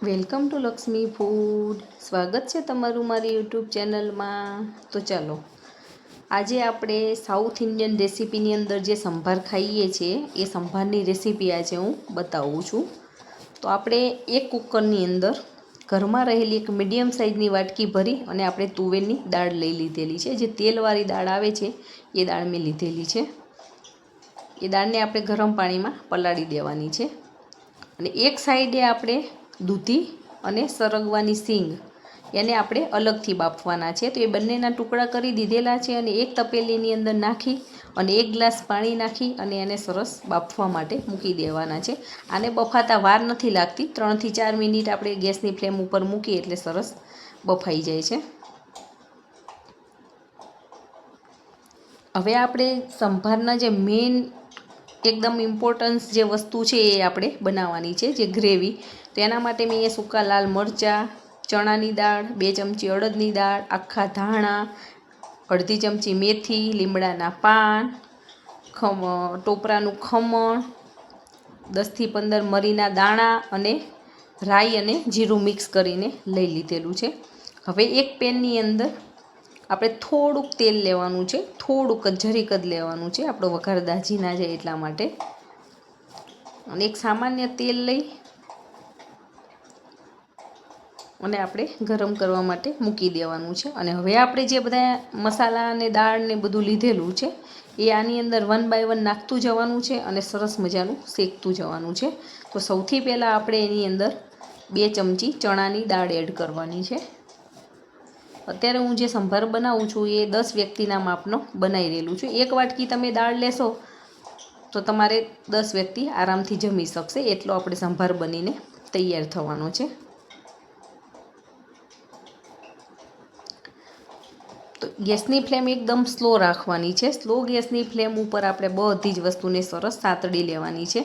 Welcome to Lakshmi food. સ્વાગત છે તમારું મારી યુટ્યુબ ચેનલમાં. તો ચાલો આજે આપણે સાઉથ ઇન્ડિયન રેસીપીની અંદર જે સંભાર ખાઈએ છીએ એ સંભારની રેસીપી આજે હું બતાવું છું. તો આપણે એક કુકરની અંદર ઘરમાં રહેલી એક મીડિયમ સાઇઝની વાટકી ભરી અને આપણે તુવેરની દાળ લઈ લીધેલી છે. જે તેલવાળી દાળ આવે છે એ દાળ મેં લીધેલી છે. એ દાળને આપણે ગરમ પાણીમાં પલાળી દેવાની છે. અને એક સાઈડે આપણે દૂધી અને સરગવાની સીંગ એને આપણે અલગથી બાફવાના છે. તો એ બંનેના ટુકડા કરી દીધેલા છે અને એક તપેલીની અંદર નાખી અને 1 ગ્લાસ પાણી નાખી અને એને સરસ બાફવા માટે મૂકી દેવાના છે. આને બફાતા વાર નથી લાગતી, 3 થી 4 મિનિટ આપણે ગેસની ફ્લેમ ઉપર મૂકીએ એટલે સરસ બફાઈ જાય છે. હવે આપણે સંભારના જે મેઇન એકદમ ઇમ્પોર્ટન્સ જે વસ્તુ છે એ આપણે બનાવવાની છે, જે ગ્રેવી. તો એના માટે મેં એ સૂકા લાલ મરચાં, ચણાની દાળ, 2 ચમચી અડદની દાળ, આખા ધાણા, અડધી ચમચી મેથી, લીમડાના પાન, ટોપરાનું ખમણ, 10 થી 15 મરીના દાણા અને રાઈ અને જીરું મિક્સ કરીને લઈ લીધેલું છે. હવે એક પેનની અંદર આપણે થોડુંક તેલ લેવાનું છે, થોડુંક જ જરીક જ લેવાનું છે, આપણો વઘાર દાજી ના જાય એટલા માટે. અને એક સામાન્ય તેલ લઈ અને આપણે ગરમ કરવા માટે મૂકી દેવાનું છે. અને હવે આપણે જે બધા મસાલા અને દાળ ને બધું લીધેલું છે એ આની અંદર 1 બાય 1 નાખતું જવાનું છે અને સરસ મજાનું શેકતું જવાનું છે. તો સૌથી પહેલાં આપણે એની અંદર 2 ચમચી ચણાની દાળ એડ કરવાની છે. અત્યારે હું જે સંભાર બનાવું છું એ 10 વ્યક્તિના માપનો બનાવી રહેલું છું. 1 વાટકી તમે દાળ લેશો તો તમારે 10 વ્યક્તિ આરામથી જમી શકશે એટલો આપણે સંભાર બનીને તૈયાર થવાનો છે. તો ગેસની ફ્લેમ એકદમ સ્લો રાખવાની છે. સ્લો ગેસની ફ્લેમ ઉપર આપણે બધી જ વસ્તુને સરસ સાતડી લેવાની છે.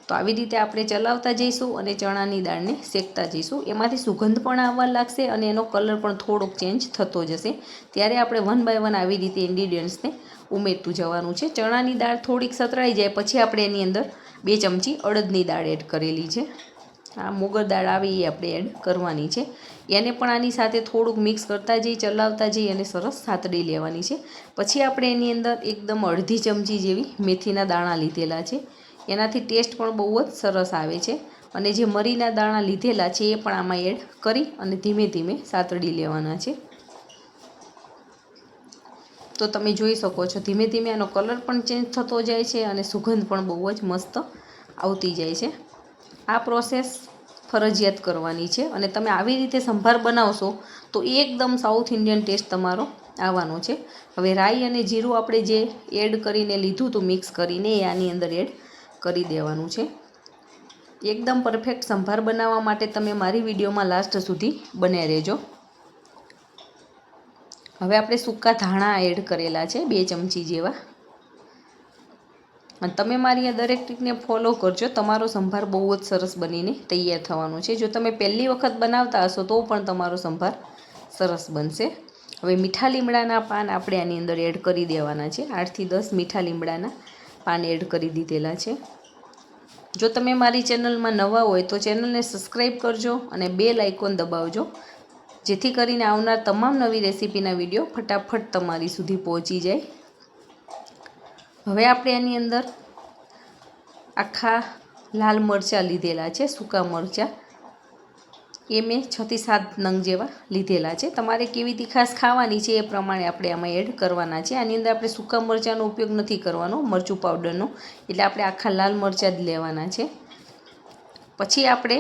તો આવી રીતે આપણે ચલાવતા જઈશું અને ચણાની દાળને શેકતા જઈશું. એમાંથી સુગંધ પણ આવવા લાગશે અને એનો કલર પણ થોડોક ચેન્જ થતો જશે. ત્યારે આપણે 1 બાય 1 આવી રીતે ઇન્ગ્રીડિયન્ટ્સને ઉમેરતું જવાનું છે. ચણાની દાળ થોડીક સતળાઈ જાય પછી આપણે એની અંદર 2 ચમચી અડદની દાળ એડ કરેલી છે. આ મોગર દાળ આવી એ આપણે એડ કરવાની છે. એને પણ આની સાથે થોડુંક મિક્સ કરતા જઈ, ચલાવતા જઈ અને સરસ સાતડી લેવાની છે. પછી આપણે એની અંદર એકદમ અડધી ચમચી જેવી મેથીના દાણા લીધેલા છે. એનાથી ટેસ્ટ પણ બહુ જ સરસ આવે છે. અને જે મરીના દાણા લીધેલા છે એ પણ આમાં એડ કરી અને ધીમે ધીમે સાતડી લેવાના છે. તો તમે જોઈ શકો છો ધીમે ધીમે આનો કલર પણ ચેન્જ થતો જાય છે અને સુગંધ પણ બહુ જ મસ્ત આવતી જાય છે. આ પ્રોસેસ ફરજિયાત કરવાની છે અને તમે આવી રીતે સંભાર બનાવશો તો એકદમ સાઉથ ઇન્ડિયન ટેસ્ટ તમારો આવવાનો છે. હવે રાઈ અને જીરું આપણે જે એડ કરીને લીધું હતું મિક્સ કરીને એ આની અંદર એડ કરી દેવાનું છે. એકદમ પરફેક્ટ સંભાર બનાવવા માટે તમે મારી વિડીયોમાં લાસ્ટ સુધી બન્યા રહેજો. હવે આપણે સૂકા ધાણા એડ કરેલા છે 2 ચમચી જેવા. અને તમે મારી આ દરેક ટ્રીકને ફોલો કરજો, તમારો સંભાર બહુ જ સરસ બનીને તૈયાર થવાનો છે. જો તમે પહેલી વખત બનાવતા હશો તો પણ તમારો સંભાર સરસ બનશે. હવે મીઠા લીમડાના પાન આપણે આની અંદર એડ કરી દેવાના છે. 8 થી 10 મીઠા લીમડાના પાન એડ કરી દીધેલા છે. જો તમે મારી ચેનલમાં નવા હોય તો ચેનલને સબસ્ક્રાઈબ કરજો અને બેલ આઇકોન દબાવજો, જેથી કરીને આવનાર તમામ નવી રેસીપીના વિડીયો ફટાફટ તમારી સુધી પહોંચી જાય. હવે આપણે આની અંદર આખા લાલ મરચાં લીધેલા છે, સૂકા મરચાં એ મેં 6 થી 7 નંગ જેવા લીધેલા છે. તમારે કેવી તીખાશ ખાવાની છે એ પ્રમાણે આપણે આમાં એડ કરવાના છે. આની અંદર આપણે સૂકા મરચાંનો ઉપયોગ નથી કરવાનો, મરચું પાવડરનો, એટલે આપણે આખા લાલ મરચાં જ લેવાના છે. પછી આપણે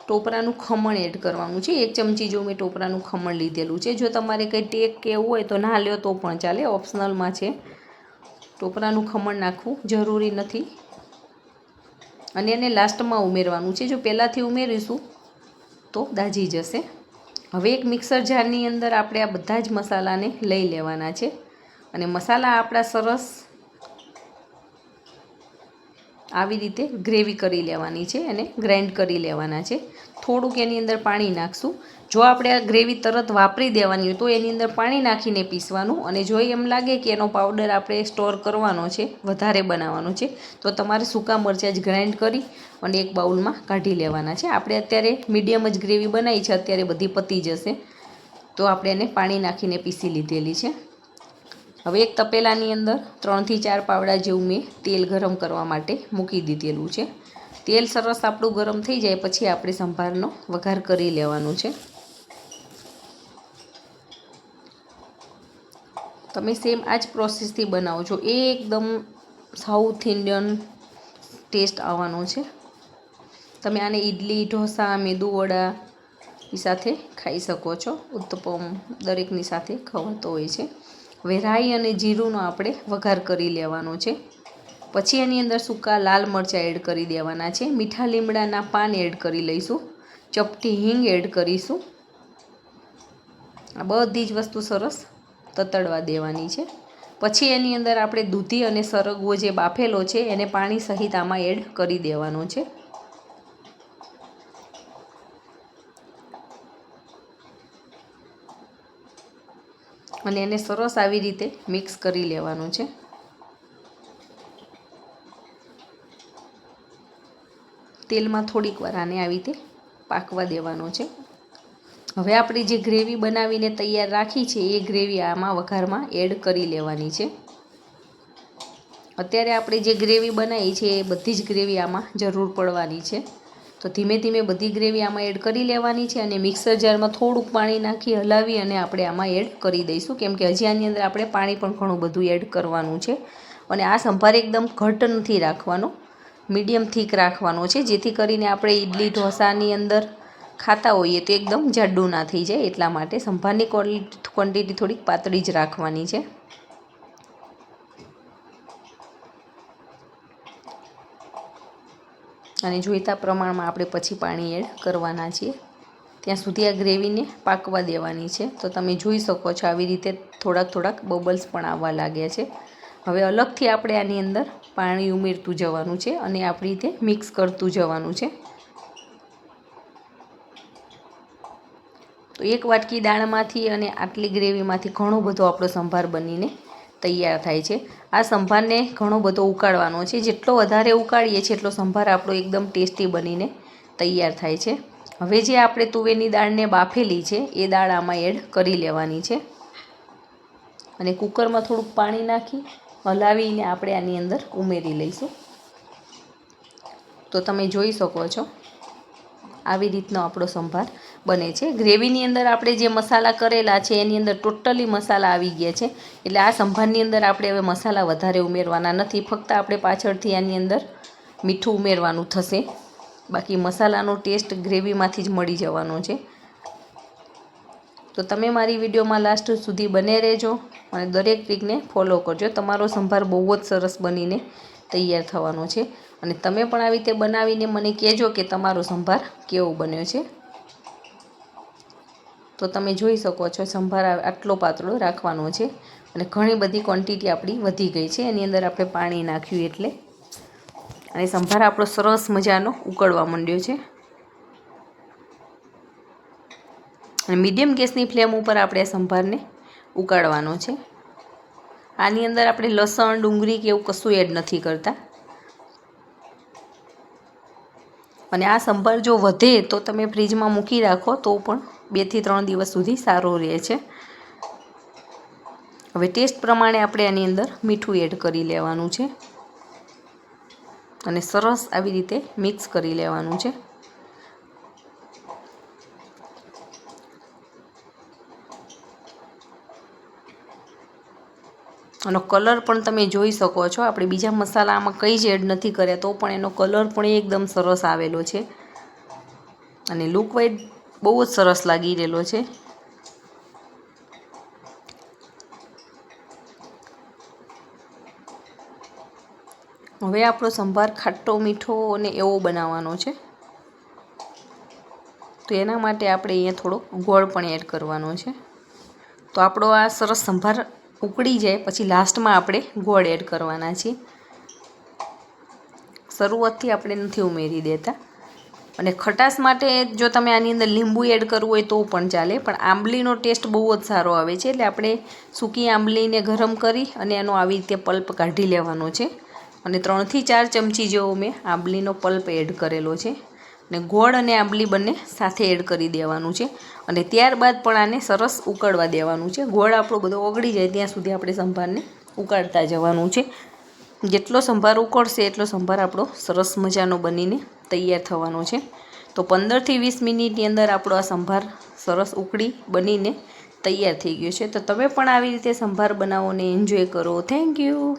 ટોપરાનું ખમણ એડ કરવાનું છે. 1 ચમચી જો મેં ટોપરાનું ખમણ લીધેલું છે. જો તમારે કંઈ ટેક કે એવું હોય તો ના લ્યો તો પણ ચાલે, ઓપ્શનલમાં છે. ટોપરાનું ખમણ નાખવું જરૂરી નથી અને એને લાસ્ટમાં ઉમેરવાનું છે. જો પહેલાંથી ઉમેરીશું તો દાજી જશે. હવે એક મિક્સર જારની અંદર આપણે આ બધા જ મસાલાને લઈ લેવાના છે અને મસાલા આપણા સરસ આવી રીતે ગ્રેવી કરી લેવાની છે અને ગ્રાઇન્ડ કરી લેવાના છે. થોડુંક એની અંદર પાણી નાખશું. જો આપણે આ ગ્રેવી તરત વાપરી દેવાની હોય તો એની અંદર પાણી નાખીને પીસવાનું, અને જો એમ લાગે કે એનો પાવડર આપણે સ્ટોર કરવાનો છે, વધારે બનાવવાનો છે, તો તમારે સૂકા મરચાં જ ગ્રાઇન્ડ કરી અને એક બાઉલમાં કાઢી લેવાના છે. આપણે અત્યારે મીડિયમ જ ગ્રેવી બનાવી છે, અત્યારે બધી પતી જશે, તો આપણે એને પાણી નાખીને પીસી લીધેલી છે. હવે એક તપેલાની અંદર 3 થી 4 પાવડા જેવું મેં તેલ ગરમ કરવા માટે મૂકી દીધેલું છે. તેલ સરસ આપણું ગરમ થઈ જાય પછી આપણે સંભારનો વઘાર કરી લેવાનું છે. તમે સેમ આ જ પ્રોસેસથી બનાવો છો, એકદમ સાઉથ ઇન્ડિયન ટેસ્ટ આવવાનો છે. તમે આને ઇડલી, ઢોસા, મેદુવડા એ સાથે ખાઈ શકો છો. ઉત્તપમ દરેકની સાથે ખવાતો હોય છે. હવે રાઈ અને જીરુંનો આપણે વઘાર કરી લેવાનો છે. પછી એની અંદર સૂકા લાલ મરચાં એડ કરી દેવાના છે. મીઠા લીમડાના પાન એડ કરી લઈશું. ચપટી હિંગ એડ કરીશું. આ બધી જ વસ્તુ સરસ તતડવા દેવાની છે. પછી એની અંદર આપણે દૂધી અને સરગવો જે બાફેલો છે એને પાણી સહિત આમાં એડ કરી દેવાનો છે. અને એને સરસ આવી રીતે મિક્સ કરી લેવાનું છે. તેલમાં થોડીક વાર આને આવી રીતે પાકવા દેવાનો છે. હવે આપણી જે ગ્રેવી બનાવીને તૈયાર રાખી છે એ ગ્રેવી આમાં વઘારમાં એડ કરી લેવાની છે. અત્યારે આપણે જે ગ્રેવી બનાવી છે એ બધી જ ગ્રેવી આમાં જરૂર પડવાની છે. તો ધીમે ધીમે બધી ગ્રેવી આમાં એડ કરી લેવાની છે અને મિક્સર જારમાં થોડુંક પાણી નાખી હલાવી અને આપણે આમાં એડ કરી દઈશું, કેમ કે હજી આની અંદર આપણે પાણી પણ ઘણું બધું એડ કરવાનું છે. અને આ સંભાર એકદમ ઘટ નથી રાખવાનો, મીડિયમ થીક રાખવાનો છે, જેથી કરીને આપણે ઇડલી ઢોસાની અંદર ખાતા હોઈએ તો એકદમ જાડું ના થઈ જાય. એટલા માટે સંભારની ક્વોન્ટિટી થોડીક પાતળી જ રાખવાની છે. અને જોઈતા પ્રમાણમાં આપણે પછી પાણી એડ કરવાના છીએ. ત્યાં સુધી આ ગ્રેવીને પાકવા દેવાની છે. તો તમે જોઈ શકો છો આવી રીતે થોડાક બબલ્સ પણ આવવા લાગ્યા છે. હવે અલગથી આપણે આની અંદર પાણી ઉમેરતું જવાનું છે અને આપણી રીતે મિક્સ કરતું જવાનું છે. તો એક વાટકી દાળમાંથી અને આટલી ગ્રેવીમાંથી ઘણો બધો આપણો સંભાર બનીને તૈયાર થાય છે. આ સંભારને ઘણો બધો ઉકાળવાનો છે. જેટલો વધારે ઉકાળીએ છીએ એટલો સંભાર આપણો એકદમ ટેસ્ટી બનીને તૈયાર થાય છે. હવે જે આપણે તુવેરની દાળને બાફેલી છે એ દાળ આમાં એડ કરી લેવાની છે અને કુકરમાં થોડુંક પાણી નાખી હલાવીને આપણે આની અંદર ઉમેરી લઈશું. તો તમે જોઈ શકો છો આવી રીતનો આપણો સંભાર બને છે. ગ્રેવીની અંદર આપણે જે મસાલા કરેલા છે એની અંદર ટોટલી મસાલા આવી ગયા છે, એટલે આ સંભારની અંદર આપણે હવે મસાલા વધારે ઉમેરવાના નથી. ફક્ત આપણે પાછળથી આની અંદર મીઠું ઉમેરવાનું થશે, બાકી મસાલાનો ટેસ્ટ ગ્રેવીમાંથી જ મળી જવાનો છે. તો તમે મારી વિડીયોમાં લાસ્ટ સુધી બને રહેજો અને દરેક ટ્રીકને ફોલો કરજો. તમારો સંભાર બહુ જ સરસ બનીને તૈયાર થવાનો છે. અને તમે પણ આવી રીતે બનાવીને મને કહેજો કે તમારો સંભાર કેવો બન્યો છે. તો તમે જોઈ શકો છો સંભાર આટલો પાતળો રાખવાનો છે અને ઘણી બધી ક્વોન્ટિટી આપણી વધી ગઈ છે. એની અંદર આપણે પાણી નાખ્યું એટલે, અને સંભાર આપણો સરસ મજાનો ઉકળવા માંડ્યો છે. અને મીડિયમ ગેસની ફ્લેમ ઉપર આપણે સંભારને ઉકાળવાનો છે. આની અંદર આપણે લસણ, ડુંગળી કે એવું કશું એડ નથી કરતા. અને આ સંભાર જો વધે તો તમે ફ્રીજમાં મૂકી રાખો તો પણ 2 થી 3 દિવસ સુધી સારો રહે છે. હવે ટેસ્ટ પ્રમાણે આપણે આની અંદર મીઠું એડ કરી લેવાનું છે અને સરસ આવી રીતે મિક્સ કરી લેવાનું છે. આનો કલર પણ તમે જોઈ શકો છો. આપણે બીજા મસાલા આમાં કંઈ જ એડ નથી કર્યા તો પણ એનો કલર પણ એકદમ સરસ આવેલો છે અને લુક વાઇઝ બહુ જ સરસ લાગી રહેલો છે. હવે આપણો સંભાર ખાટો મીઠો અને એવો બનાવવાનો છે. તો એના માટે આપણે અહીંયા થોડો ગોળ પણ એડ કરવાનો છે. તો આપણો આ સરસ સંભાર ઉકળી જાય પછી લાસ્ટમાં આપણે ગોળ એડ કરવાના છીએ. શરૂઆતથી આપણે નથી ઉમેરી દેતા. અને ખટાશ માટે જો તમે આની અંદર લીંબુ એડ કરવું હોય તો પણ ચાલે, પણ આંબલીનો ટેસ્ટ બહુ જ સારો આવે છે. એટલે આપણે સૂકી આંબલીને ગરમ કરી અને એનો આવી રીતે પલ્પ કાઢી લેવાનો છે. અને 3 થી 4 ચમચી જેવો મેં આંબલીનો પલ્પ એડ કરેલો છે. અને ગોળ અને આંબલી બંને સાથે એડ કરી દેવાનું છે. અને ત્યારબાદ પણ આને સરસ ઉકળવા દેવાનું છે. ગોળ આપણો બધો ઓગળી જાય ત્યાં સુધી આપણે સંભારને ઉકાળતા જવાનું છે. જેટલો સંભાર ઉકળશે એટલો સંભાર આપણો સરસ મજાનો બનીને તૈયાર થવાનો છે. તો 15 થી 20 મિનિટની અંદર આપણો આ સંભાર સરસ ઉકળી બનીને તૈયાર થઈ ગયો છે. તો તમે પણ આવી રીતે સંભાર બનાવો અને એન્જોય કરો. Thank you.